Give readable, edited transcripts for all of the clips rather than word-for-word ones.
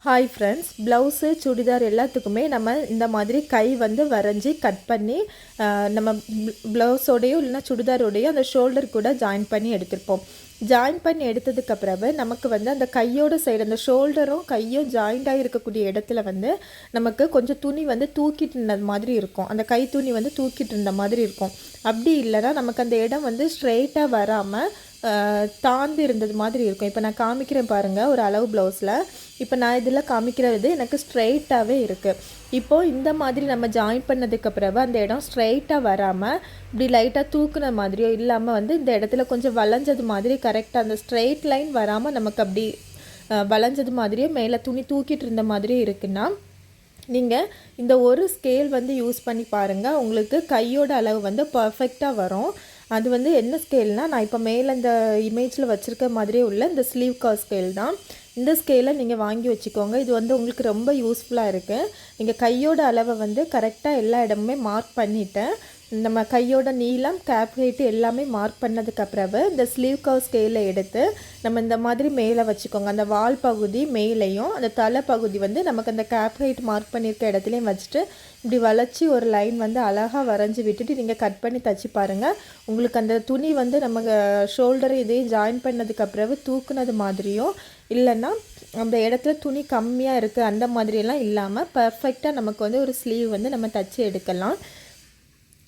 Hi friends, blouse churidar எல்லாத்துக்குமே நம்ம இந்த மாதிரி கை வந்து வரைஞ்சி கட் பண்ணி நம்ம ப்ளவுஸோடையோ இல்லைனா சுடிதாரோடையோ அந்த ஷோல்டர் கூட ஜாயின் பண்ணி எடுத்திருப்போம். ஜாயின் பண்ணி எடுத்ததுக்கு பிறகு நமக்கு வந்து அந்த கையோட சைடு அந்த ஷோல்டரும் கையும் ஜாயிண்டாக இருக்கக்கூடிய இடத்துல வந்து நமக்கு கொஞ்சம் துணி வந்து தூக்கிட்டு இருந்த மாதிரி இருக்கும். அந்த கை துணி வந்து தூக்கிட்டு இருந்த மாதிரி இருக்கும். அப்படி இல்லைனா நமக்கு அந்த இடம் வந்து ஸ்ட்ரெயிட்டாக வராமல் தாழ்ந்து இருந்தது மாதிரி இருக்கும். இப்போ நான் காமிக்கிறேன் பாருங்கள், ஒரு அளவு ப்ளவுஸில் இப்போ நான் இதில் காமிக்கிறது எனக்கு ஸ்ட்ரெயிட்டாகவே இருக்குது. இப்போது இந்த மாதிரி நம்ம ஜாயின் பண்ணதுக்கு பிறகு அந்த இடம் ஸ்ட்ரெயிட்டாக வராமல் இப்படி லைட்டாக தூக்குன மாதிரியோ இல்லாமல் வந்து இந்த இடத்துல கொஞ்சம் வளைஞ்சது மாதிரி கரெக்டாக அந்த ஸ்ட்ரெயிட் லைன் வராமல் நமக்கு அப்படி வளைஞ்சது மாதிரியே மேலே துணி தூக்கிட்டு இருந்த மாதிரியே இருக்குன்னா நீங்கள் இந்த ஒரு ஸ்கேல் வந்து யூஸ் பண்ணி பாருங்கள். உங்களுக்கு கையோட அளவு வந்து பர்ஃபெக்டாக வரும். அது வந்து என்ன ஸ்கேல்னால், நான் இப்போ மேலே இந்த இமேஜில் வச்சுருக்க மாதிரியே உள்ள இந்த ஸ்லீவ் கார்ட் ஸ்கேல் தான். இந்த ஸ்கேலை நீங்கள் வாங்கி வச்சுக்கோங்க. இது வந்து உங்களுக்கு ரொம்ப யூஸ்ஃபுல்லாக இருக்குது. நீங்கள் கையோட அளவை வந்து கரெக்டாக எல்லா இடமுமே மார்க் பண்ணிவிட்டேன். நம்ம கையோட நீளம், கேப் ஹைட்டு எல்லாமே மார்க் பண்ணதுக்கப்புறவு இந்த ஸ்லீவ் கர்வ் ஸ்கேலை எடுத்து நம்ம இந்த மாதிரி மேலே வச்சுக்கோங்க. அந்த வால் பகுதி மேலேயும் அந்த தலை பகுதி வந்து நமக்கு அந்த கேப் ஹைட் மார்க் பண்ணியிருக்க இடத்துலையும் வச்சுட்டு இப்படி வளைச்சி ஒரு லைன் வந்து அழகாக வரைஞ்சி விட்டுட்டு நீங்கள் கட் பண்ணி தச்சு பாருங்கள். உங்களுக்கு அந்த துணி வந்து நம்ம ஷோல்டரை இதையும் ஜாயின் பண்ணதுக்கப்புறவு தூக்குனது மாதிரியும் இல்லைன்னா அந்த இடத்துல துணி கம்மியாக இருக்குது அந்த மாதிரியெல்லாம் இல்லாமல் பர்ஃபெக்டாக நமக்கு வந்து ஒரு ஸ்லீவ் வந்து நம்ம தச்சு எடுக்கலாம்.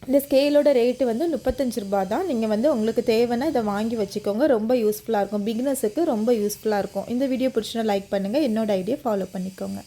இந்த ஸ்கேலோட ரேட்டு வந்து 35 ரூபா தான். நீங்கள் வந்து உங்களுக்கு தேவைன்னா இதை வாங்கி வச்சுக்கோங்க. ரொம்ப யூஸ்ஃபுல்லாக இருக்கும். பிகினர்ஸுக்கு ரொம்ப யூஸ்ஃபுல்லாக இருக்கும். இந்த வீடியோ பிடிச்சினா லைக் பண்ணுங்கள். என்னோடய ஐடியா ஃபாலோ பண்ணிக்கோங்க.